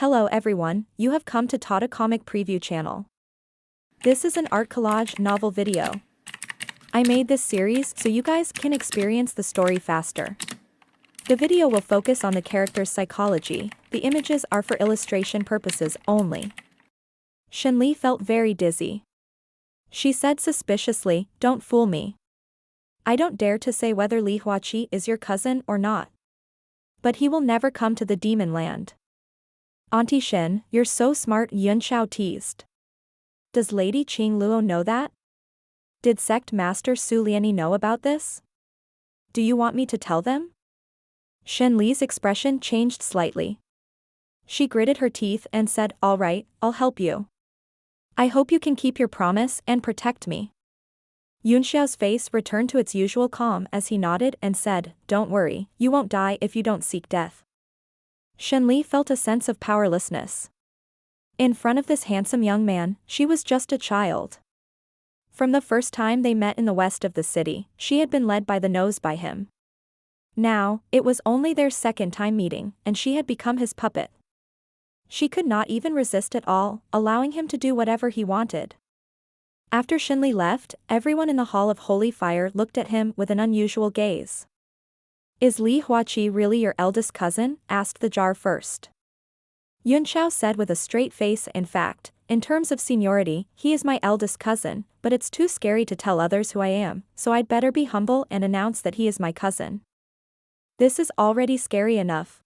Hello everyone, you have come to Tata Comic Preview channel. This is an art collage novel video. I made this series so you guys can experience the story faster. The video will focus on the character's psychology, the images are for illustration purposes only. Li felt very dizzy. She said suspiciously, "Don't fool me. I don't dare to say whether Li Huaqi is your cousin or not. But he will never come to the demon land." "Auntie Shen, you're so smart," Yunxiao teased. "Does Lady Qing Luo know that? Did Sect Master Su Liani know about this? Do you want me to tell them?" Shen Li's expression changed slightly. She gritted her teeth and said, "All right, I'll help you. I hope you can keep your promise and protect me." Yunxiao's face returned to its usual calm as he nodded and said, "Don't worry, you won't die if you don't seek death." Shen Li felt a sense of powerlessness. In front of this handsome young man, she was just a child. From the first time they met in the west of the city, she had been led by the nose by him. Now, it was only their second time meeting, and she had become his puppet. She could not even resist at all, allowing him to do whatever he wanted. After Shen Li left, everyone in the Hall of Holy Fire looked at him with an unusual gaze. "Is Li Huaqi really your eldest cousin?" asked the jar first. Yunxiao said with a straight face, "In fact, in terms of seniority, he is my eldest cousin, but it's too scary to tell others who I am, so I'd better be humble and announce that he is my cousin." "This is already scary enough."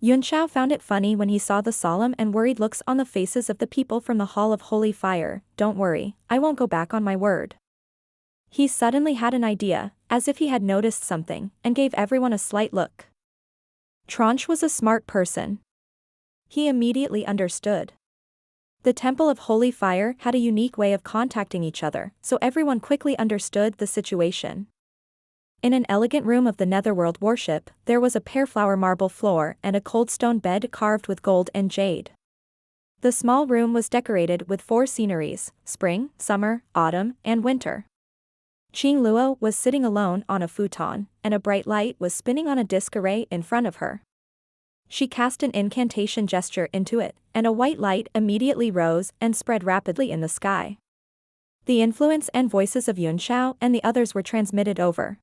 Yunxiao found it funny when he saw the solemn and worried looks on the faces of the people from the Hall of Holy Fire. "Don't worry, I won't go back on my word." He suddenly had an idea, as if he had noticed something, and gave everyone a slight look. Tranche was a smart person. He immediately understood. The Temple of Holy Fire had a unique way of contacting each other, so everyone quickly understood the situation. In an elegant room of the Netherworld worship, there was a pearflower marble floor and a cold stone bed carved with gold and jade. The small room was decorated with 4 sceneries: spring, summer, autumn, and winter. Qing Luo was sitting alone on a futon, and a bright light was spinning on a disc array in front of her. She cast an incantation gesture into it, and a white light immediately rose and spread rapidly in the sky. The influence and voices of Yunxiao and the others were transmitted over.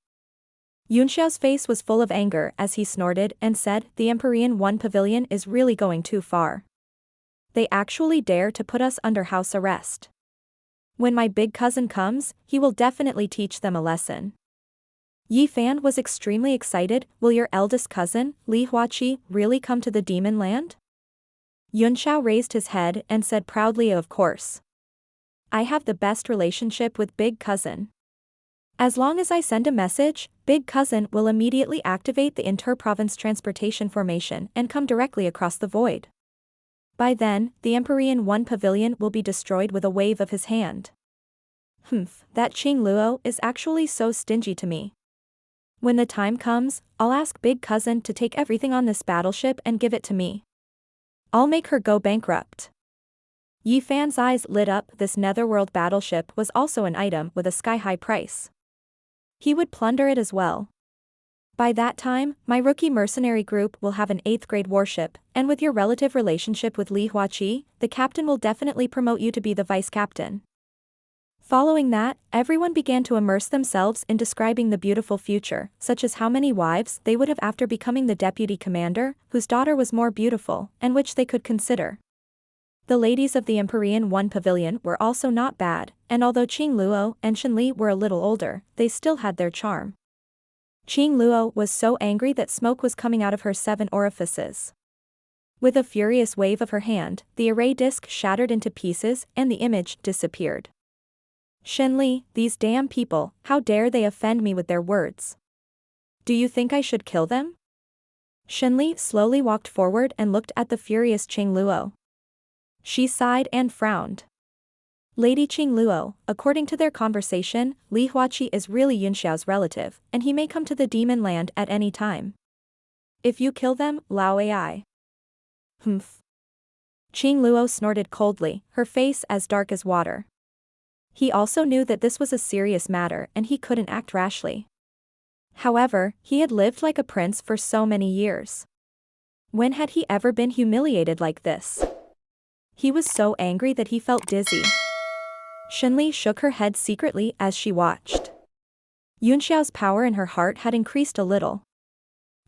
Yunxiao's face was full of anger as he snorted and said, "The Empyrean One Pavilion is really going too far. They actually dare to put us under house arrest. When my big cousin comes, he will definitely teach them a lesson." Yi Fan was extremely excited. "Will your eldest cousin, Li Huaqi, really come to the demon land?" Yunxiao raised his head and said proudly, "Of course. I have the best relationship with big cousin. As long as I send a message, big cousin will immediately activate the inter-province transportation formation and come directly across the void. By then, the Empyrean One Pavilion will be destroyed with a wave of his hand." That Qing Luo is actually so stingy to me. When the time comes, I'll ask big cousin to take everything on this battleship and give it to me. I'll make her go bankrupt. Yi Fan's eyes lit up. This netherworld battleship was also an item with a sky-high price. He would plunder it as well. "By that time, my rookie mercenary group will have an 8th grade warship, and with your relative relationship with Li Huaqi, the captain will definitely promote you to be the vice captain." Following that, everyone began to immerse themselves in describing the beautiful future, such as how many wives they would have after becoming the deputy commander, whose daughter was more beautiful, and which they could consider. The ladies of the Empyrean One Pavilion were also not bad, and although Qing Luo and Shen Li were a little older, they still had their charm. Qing Luo was so angry that smoke was coming out of her 7 orifices. With a furious wave of her hand, the array disc shattered into pieces and the image disappeared. "Shen Li, these damn people, how dare they offend me with their words? Do you think I should kill them?" Shen Li slowly walked forward and looked at the furious Qing Luo. She sighed and frowned. "Lady Qing Luo, according to their conversation, Li Huaqi is really Yunxiao's relative, and he may come to the demon land at any time. If you kill them, Lao Ai." Qing Luo snorted coldly, her face as dark as water. He also knew that this was a serious matter and he couldn't act rashly. However, he had lived like a prince for so many years. When had he ever been humiliated like this? He was so angry that he felt dizzy. Shenli shook her head secretly as she watched. Yunxiao's power in her heart had increased a little.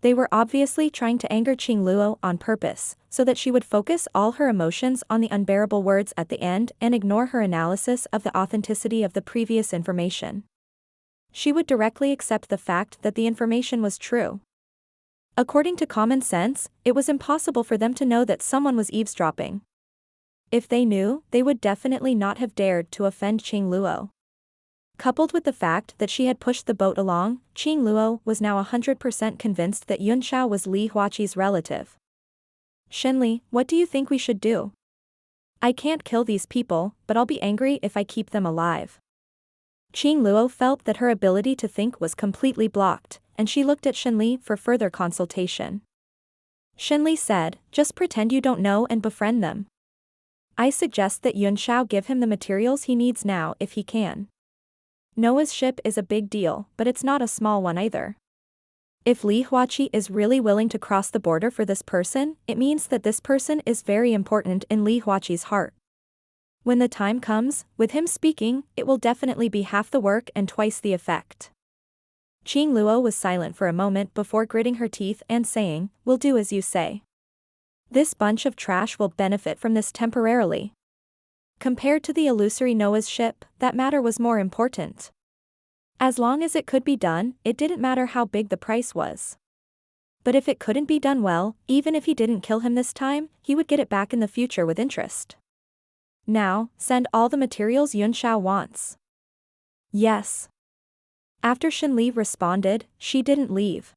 They were obviously trying to anger Qing Luo on purpose, so that she would focus all her emotions on the unbearable words at the end and ignore her analysis of the authenticity of the previous information. She would directly accept the fact that the information was true. According to common sense, it was impossible for them to know that someone was eavesdropping. If they knew, they would definitely not have dared to offend Qing Luo. Coupled with the fact that she had pushed the boat along, Qing Luo was now 100% convinced that Yunxiao was Li Huaqi's relative. Shenli, what do you think we should do? I can't kill these people, but I'll be angry if I keep them alive. Qing Luo felt that her ability to think was completely blocked, and she looked at Shenli for further consultation. Shenli said, just pretend you don't know and befriend them. I suggest that Yunxiao give him the materials he needs now if he can. Noah's ship is a big deal, but it's not a small one either. If Li Huaqi is really willing to cross the border for this person, it means that this person is very important in Li Huaqi's heart. When the time comes, with him speaking, it will definitely be half the work and twice the effect. Qing Luo was silent for a moment before gritting her teeth and saying, "We'll do as you say. This bunch of trash will benefit from this temporarily." Compared to the illusory Noah's ship, that matter was more important. As long as it could be done, it didn't matter how big the price was. But if it couldn't be done well, even if he didn't kill him this time, he would get it back in the future with interest. Now, send all the materials Yunxiao wants. Yes. After Shenli responded, she didn't leave.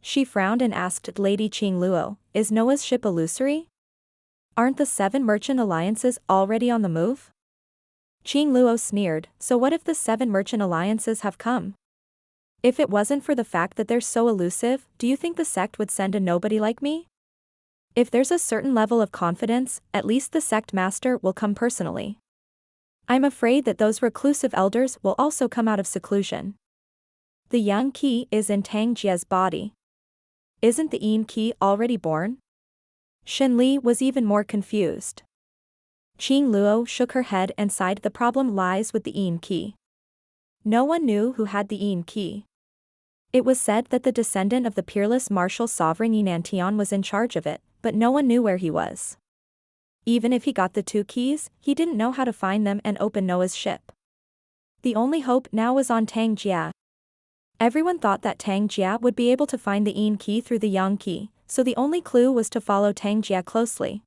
She frowned and asked Lady Qing Luo, is Noah's ship illusory? Aren't the 7 merchant alliances already on the move? Qing Luo sneered, so what if the 7 merchant alliances have come? If it wasn't for the fact that they're so elusive, do you think the sect would send a nobody like me? If there's a certain level of confidence, at least the sect master will come personally. I'm afraid that those reclusive elders will also come out of seclusion. The yang qi is in Tang Jie's body. Isn't the yin qi already born? Shenli was even more confused. Qing Luo shook her head and sighed. The problem lies with the yin qi. No one knew who had the yin qi. It was said that the descendant of the peerless martial sovereign Yinantian was in charge of it, but no one knew where he was. Even if he got the 2 keys, he didn't know how to find them and open Noah's ship. The only hope now was on Tang Jia. Everyone thought that Tang Jia would be able to find the yin qi through the yang qi, so the only clue was to follow Tang Jia closely.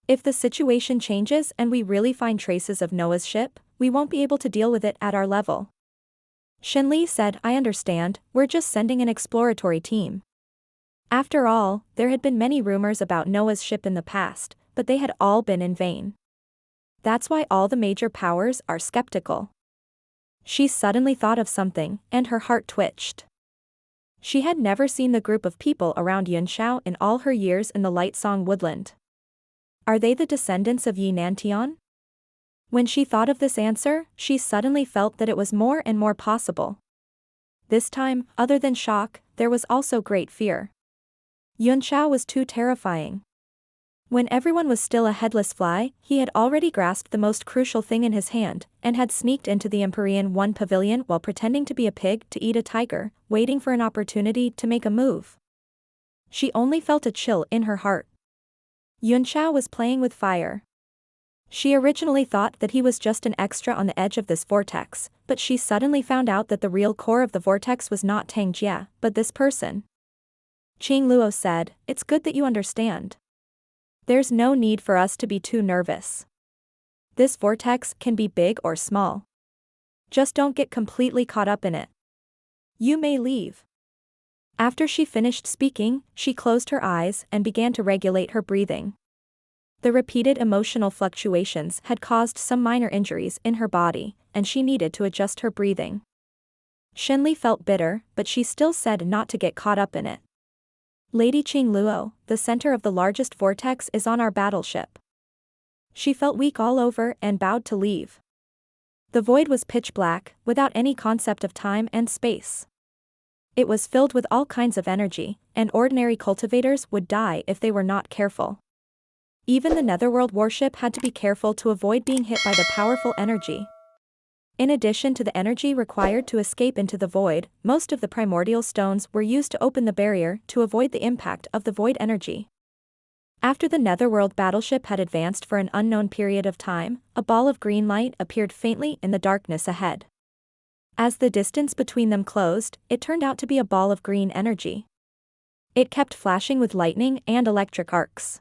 If the situation changes and we really find traces of Noah's ship, we won't be able to deal with it at our level. Shenli said, I understand, we're just sending an exploratory team. After all, there had been many rumors about Noah's ship in the past, but they had all been in vain. That's why all the major powers are skeptical. She suddenly thought of something, and her heart twitched. She had never seen the group of people around Yunxiao in all her years in the Lightsong woodland. Are they the descendants of Yinantian? When she thought of this answer, she suddenly felt that it was more and more possible. This time, other than shock, there was also great fear. Yunxiao was too terrifying. When everyone was still a headless fly, he had already grasped the most crucial thing in his hand, and had sneaked into the Empyrean One pavilion while pretending to be a pig to eat a tiger, waiting for an opportunity to make a move. She only felt a chill in her heart. Yunxiao was playing with fire. She originally thought that he was just an extra on the edge of this vortex, but she suddenly found out that the real core of the vortex was not Tang Jia, but this person. Qing Luo said, it's good that you understand. There's no need for us to be too nervous. This vortex can be big or small. Just don't get completely caught up in it. You may leave. After she finished speaking, she closed her eyes and began to regulate her breathing. The repeated emotional fluctuations had caused some minor injuries in her body, and she needed to adjust her breathing. Shenli felt bitter, but she still said not to get caught up in it. Lady Qing Luo, the center of the largest vortex is on our battleship. She felt weak all over and bowed to leave. The void was pitch black, without any concept of time and space. It was filled with all kinds of energy, and ordinary cultivators would die if they were not careful. Even the netherworld warship had to be careful to avoid being hit by the powerful energy. In addition to the energy required to escape into the void, most of the primordial stones were used to open the barrier to avoid the impact of the void energy. After the netherworld battleship had advanced for an unknown period of time, a ball of green light appeared faintly in the darkness ahead. As the distance between them closed, it turned out to be a ball of green energy. It kept flashing with lightning and electric arcs.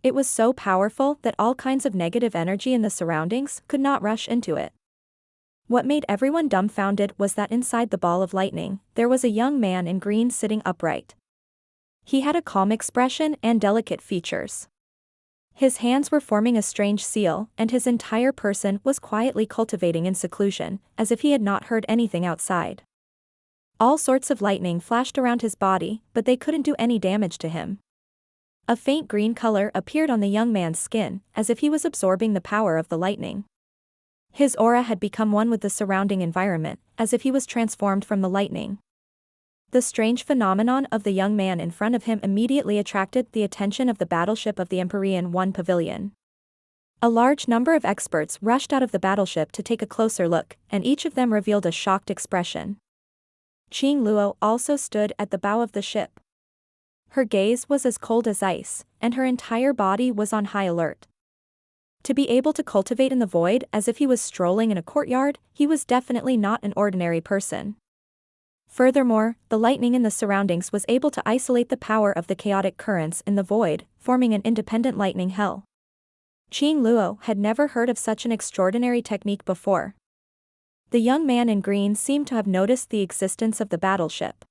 It was so powerful that all kinds of negative energy in the surroundings could not rush into it. What made everyone dumbfounded was that inside the ball of lightning, there was a young man in green sitting upright. He had a calm expression and delicate features. His hands were forming a strange seal, and his entire person was quietly cultivating in seclusion, as if he had not heard anything outside. All sorts of lightning flashed around his body, but they couldn't do any damage to him. A faint green color appeared on the young man's skin, as if he was absorbing the power of the lightning. His aura had become one with the surrounding environment, as if he was transformed from the lightning. The strange phenomenon of the young man in front of him immediately attracted the attention of the battleship of the Empyrean One Pavilion. A large number of experts rushed out of the battleship to take a closer look, and each of them revealed a shocked expression. Qing Luo also stood at the bow of the ship. Her gaze was as cold as ice, and her entire body was on high alert. To be able to cultivate in the void as if he was strolling in a courtyard, he was definitely not an ordinary person. Furthermore, the lightning in the surroundings was able to isolate the power of the chaotic currents in the void, forming an independent lightning hell. Qing Luo had never heard of such an extraordinary technique before. The young man in green seemed to have noticed the existence of the battleship.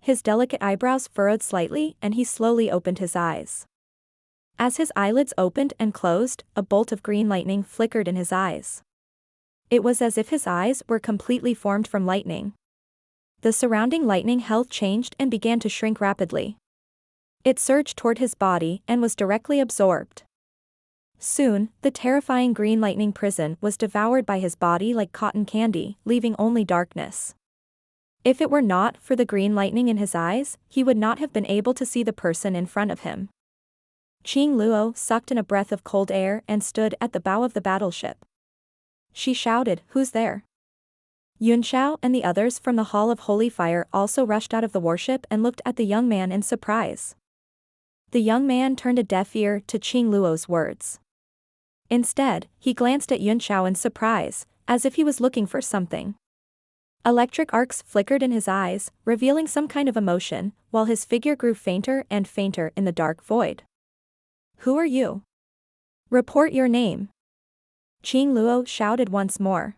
His delicate eyebrows furrowed slightly, and he slowly opened his eyes. As his eyelids opened and closed, a bolt of green lightning flickered in his eyes. It was as if his eyes were completely formed from lightning. The surrounding lightning health changed and began to shrink rapidly. It surged toward his body and was directly absorbed. Soon, the terrifying green lightning prison was devoured by his body like cotton candy, leaving only darkness. If it were not for the green lightning in his eyes, he would not have been able to see the person in front of him. Qing Luo sucked in a breath of cold air and stood at the bow of the battleship. She shouted, "Who's there?" Yunxiao and the others from the Hall of Holy Fire also rushed out of the warship and looked at the young man in surprise. The young man turned a deaf ear to Qing Luo's words. Instead, he glanced at Yunxiao in surprise, as if he was looking for something. Electric arcs flickered in his eyes, revealing some kind of emotion, while his figure grew fainter and fainter in the dark void. "Who are you? Report your name." Qing Luo shouted once more.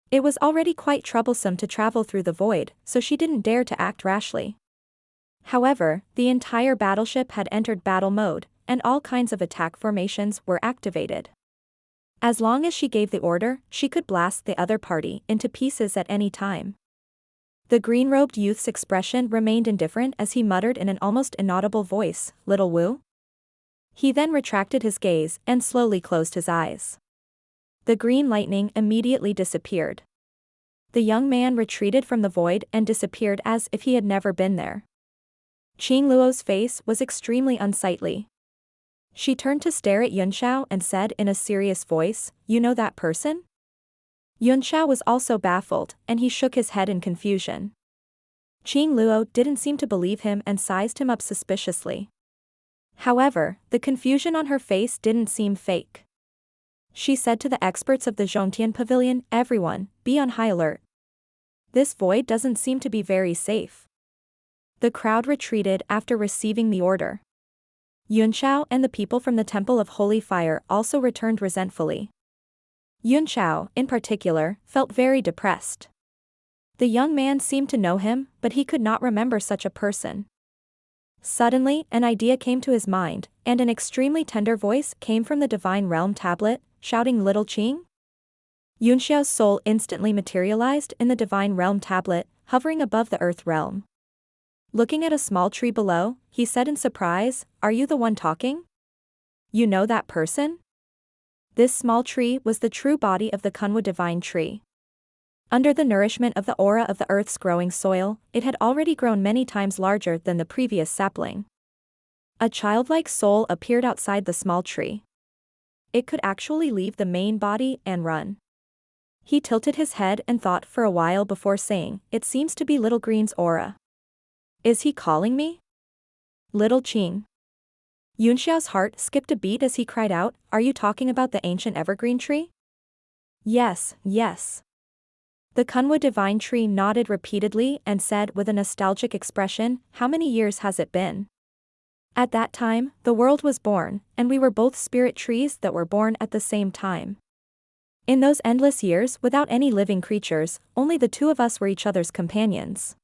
It was already quite troublesome to travel through the void, so she didn't dare to act rashly. However, the entire battleship had entered battle mode, and all kinds of attack formations were activated. As long as she gave the order, she could blast the other party into pieces at any time. The green-robed youth's expression remained indifferent as he muttered in an almost inaudible voice, "Little Wu?" He then retracted his gaze and slowly closed his eyes. The green lightning immediately disappeared. The young man retreated from the void and disappeared as if he had never been there. Qing Luo's face was extremely unsightly. She turned to stare at Yunxiao and said in a serious voice, "You know that person?" Yunxiao was also baffled, and he shook his head in confusion. Qing Luo didn't seem to believe him and sized him up suspiciously. However, the confusion on her face didn't seem fake. She said to the experts of the Zhongtian Pavilion, "Everyone, be on high alert. This void doesn't seem to be very safe." The crowd retreated after receiving the order. Yunxiao and the people from the Temple of Holy Fire also returned resentfully. Yunxiao, in particular, felt very depressed. The young man seemed to know him, but he could not remember such a person. Suddenly, an idea came to his mind, and an extremely tender voice came from the Divine Realm tablet, shouting, "Little Qing?" Yunxiao's soul instantly materialized in the Divine Realm tablet, hovering above the Earth Realm. Looking at a small tree below, he said in surprise, "Are you the one talking? You know that person?" This small tree was the true body of the Kunwa divine tree. Under the nourishment of the aura of the earth's growing soil, it had already grown many times larger than the previous sapling. A childlike soul appeared outside the small tree. It could actually leave the main body and run. He tilted his head and thought for a while before saying, "It seems to be Little Green's aura." Is he calling me? Little Qing. Yunxiao's heart skipped a beat as he cried out, "Are you talking about the ancient evergreen tree?" Yes, yes. The Kunwa divine tree nodded repeatedly and said with a nostalgic expression, "How many years has it been?" At that time, the world was born, and we were both spirit trees that were born at the same time. In those endless years without any living creatures, only the two of us were each other's companions.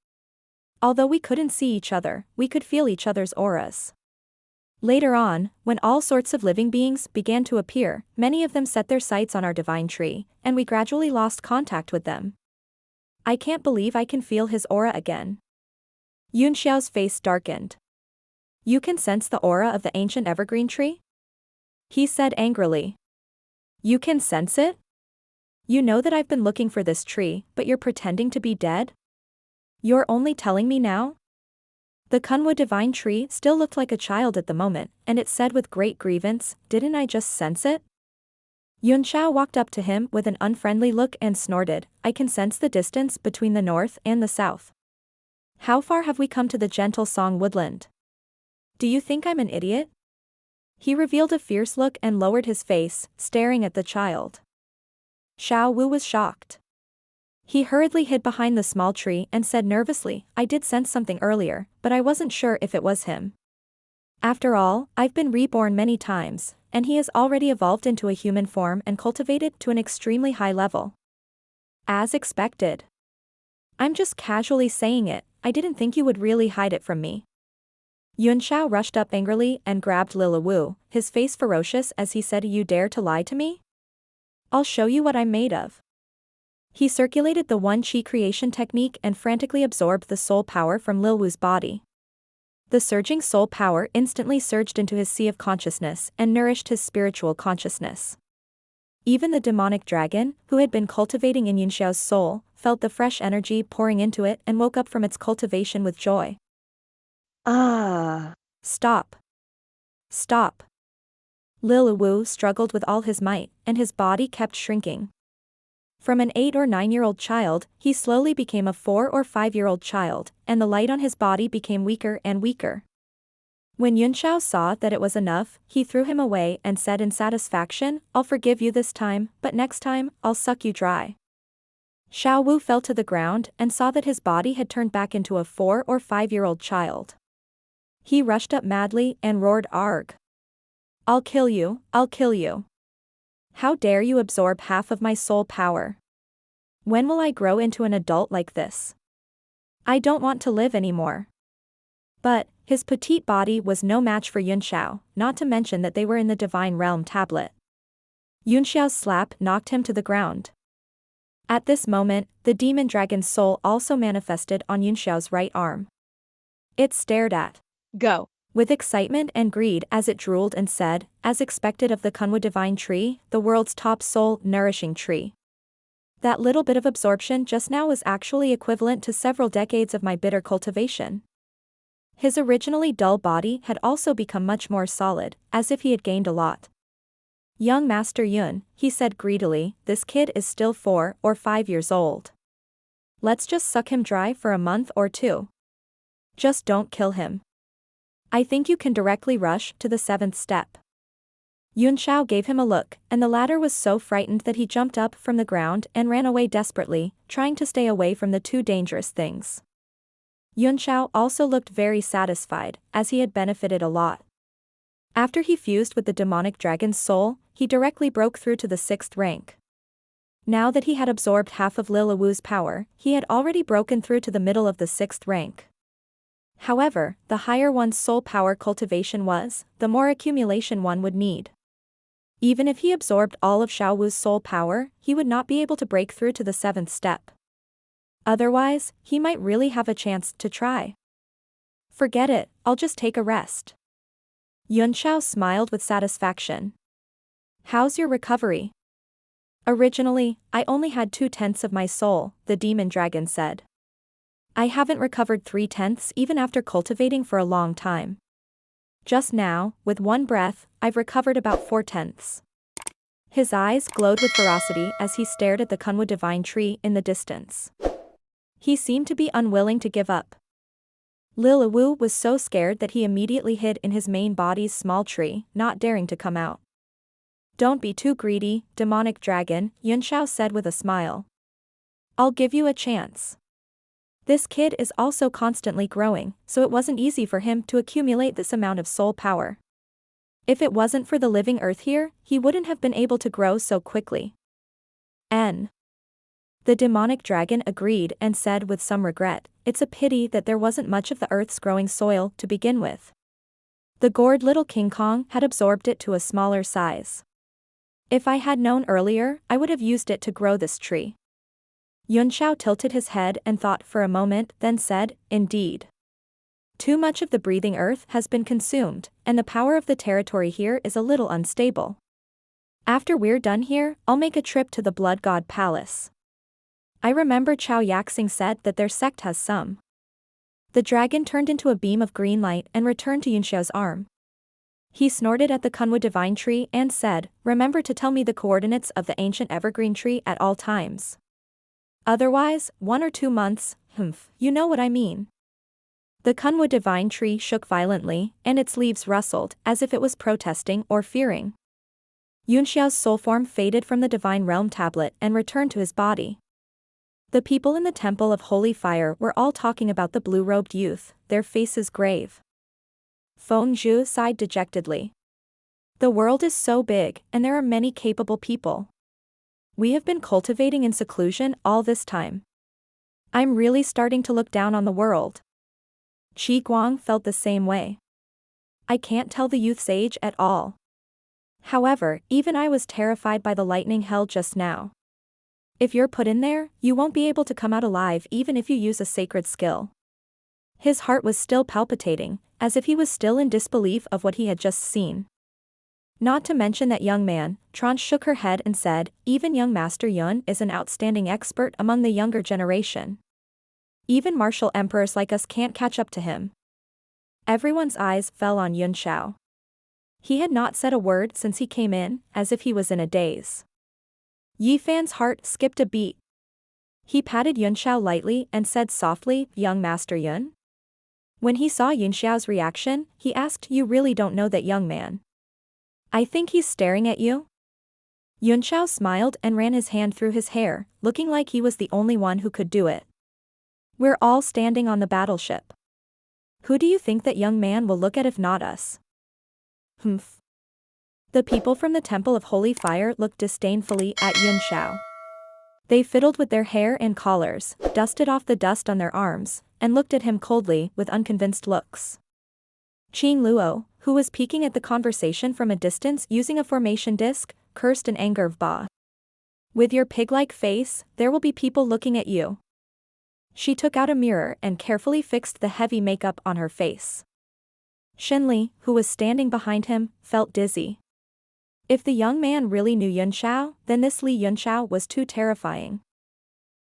Although we couldn't see each other, we could feel each other's auras. Later on, when all sorts of living beings began to appear, many of them set their sights on our divine tree, and we gradually lost contact with them. I can't believe I can feel his aura again. Yunxiao's face darkened. You can sense the aura of the ancient evergreen tree? He said angrily. You can sense it? You know that I've been looking for this tree, but you're pretending to be dead? You're only telling me now? The Kunwa divine tree still looked like a child at the moment, and it said with great grievance, "Didn't I just sense it?" Yunxiao walked up to him with an unfriendly look and snorted, "I can sense the distance between the north and the south. How far have we come to the gentle song woodland? Do you think I'm an idiot?" He revealed a fierce look and lowered his face, staring at the child. Xiao Wu was shocked. He hurriedly hid behind the small tree and said nervously, "I did sense something earlier, but I wasn't sure if it was him. After all, I've been reborn many times, and he has already evolved into a human form and cultivated to an extremely high level." As expected. I'm just casually saying it, I didn't think you would really hide it from me. Yunxiao rushed up angrily and grabbed Lila Wu, his face ferocious as he said, "You dare to lie to me? I'll show you what I'm made of." He circulated the one chi creation technique and frantically absorbed the soul power from Lil Wu's body. The surging soul power instantly surged into his sea of consciousness and nourished his spiritual consciousness. Even the demonic dragon, who had been cultivating in Yunxiao's soul, felt the fresh energy pouring into it and woke up from its cultivation with joy. Ah! Stop! Stop! Lil Wu struggled with all his might, and his body kept shrinking. From an 8 or 9-year-old child, he slowly became a 4 or 5-year-old child, and the light on his body became weaker and weaker. When Yunxiao saw that it was enough, he threw him away and said in satisfaction, "I'll forgive you this time, but next time, I'll suck you dry." Xiao Wu fell to the ground and saw that his body had turned back into a 4 or 5-year-old child. He rushed up madly and roared, "Arg! I'll kill you, I'll kill you. How dare you absorb half of my soul power? When will I grow into an adult like this? I don't want to live anymore." But his petite body was no match for Yunxiao, not to mention that they were in the Divine Realm tablet. Yunxiao's slap knocked him to the ground. At this moment, the demon dragon's soul also manifested on Yunxiao's right arm. It stared at Go with excitement and greed as it drooled and said, as expected of the Kunwa divine tree, the world's top soul-nourishing tree. That little bit of absorption just now was actually equivalent to several decades of my bitter cultivation. His originally dull body had also become much more solid, as if he had gained a lot. "Young Master Yun," he said greedily, "this kid is still 4 or 5 years old. Let's just suck him dry for a month or two. Just don't kill him. I think you can directly rush to the 7th step." Yunxiao gave him a look, and the latter was so frightened that he jumped up from the ground and ran away desperately, trying to stay away from the two dangerous things. Yunxiao also looked very satisfied, as he had benefited a lot. After he fused with the demonic dragon's soul, he directly broke through to the 6th rank. Now that he had absorbed half of Lila Wu's power, he had already broken through to the middle of the 6th rank. However, the higher one's soul power cultivation was, the more accumulation one would need. Even if he absorbed all of Xiao Wu's soul power, he would not be able to break through to the 7th step. Otherwise, he might really have a chance to try. "Forget it, I'll just take a rest." Yunxiao smiled with satisfaction. "How's your recovery?" Originally, I only had 2/10 of my soul, the demon dragon said. I haven't recovered 3/10 even after cultivating for a long time. Just now, with one breath, I've recovered about 4/10. His eyes glowed with ferocity as he stared at the Kunwa divine tree in the distance. He seemed to be unwilling to give up. Lil Wu was so scared that he immediately hid in his main body's small tree, not daring to come out. Don't be too greedy, demonic dragon, Yunxiao said with a smile. I'll give you a chance. This kid is also constantly growing, so it wasn't easy for him to accumulate this amount of soul power. If it wasn't for the living earth here, he wouldn't have been able to grow so quickly. The demonic dragon agreed and said with some regret, it's a pity that there wasn't much of the earth's growing soil to begin with. The gourd little King Kong had absorbed it to a smaller size. If I had known earlier, I would have used it to grow this tree. Yunxiao tilted his head and thought for a moment, then said, indeed. Too much of the breathing earth has been consumed, and the power of the territory here is a little unstable. After we're done here, I'll make a trip to the Blood God Palace. I remember Chao Yaxing said that their sect has some. The dragon turned into a beam of green light and returned to Yunxiao's arm. He snorted at the Kunwa divine tree and said, remember to tell me the coordinates of the ancient evergreen tree at all times. Otherwise, 1 or 2 months, you know what I mean. The Kunwa divine tree shook violently, and its leaves rustled, as if it was protesting or fearing. Yunxiao's soul form faded from the divine realm tablet and returned to his body. The people in the temple of holy fire were all talking about the blue-robed youth, their faces grave. Feng Zhu sighed dejectedly. The world is so big, and there are many capable people. We have been cultivating in seclusion all this time. I'm really starting to look down on the world. Qi Guang felt the same way. I can't tell the youth's age at all. However, even I was terrified by the lightning hell just now. If you're put in there, you won't be able to come out alive even if you use a sacred skill. His heart was still palpitating, as if he was still in disbelief of what he had just seen. Not to mention that young man, Tron shook her head and said, even young Master Yun is an outstanding expert among the younger generation. Even martial emperors like us can't catch up to him. Everyone's eyes fell on Yunxiao. He had not said a word since he came in, as if he was in a daze. Yi Fan's heart skipped a beat. He patted Yunxiao lightly and said softly, young Master Yun? When he saw Yunxiao's reaction, he asked, you really don't know that young man? I think he's staring at you? Yunxiao smiled and ran his hand through his hair, looking like he was the only one who could do it. We're all standing on the battleship. Who do you think that young man will look at if not us? The people from the Temple of Holy Fire looked disdainfully at Yunxiao. They fiddled with their hair and collars, dusted off the dust on their arms, and looked at him coldly with unconvinced looks. Qing Luo, who was peeking at the conversation from a distance using a formation disc, cursed in anger of Ba. With your pig-like face, there will be people looking at you. She took out a mirror and carefully fixed the heavy makeup on her face. Shenli, who was standing behind him, felt dizzy. If the young man really knew Yunxiao, then this Li Yunxiao was too terrifying.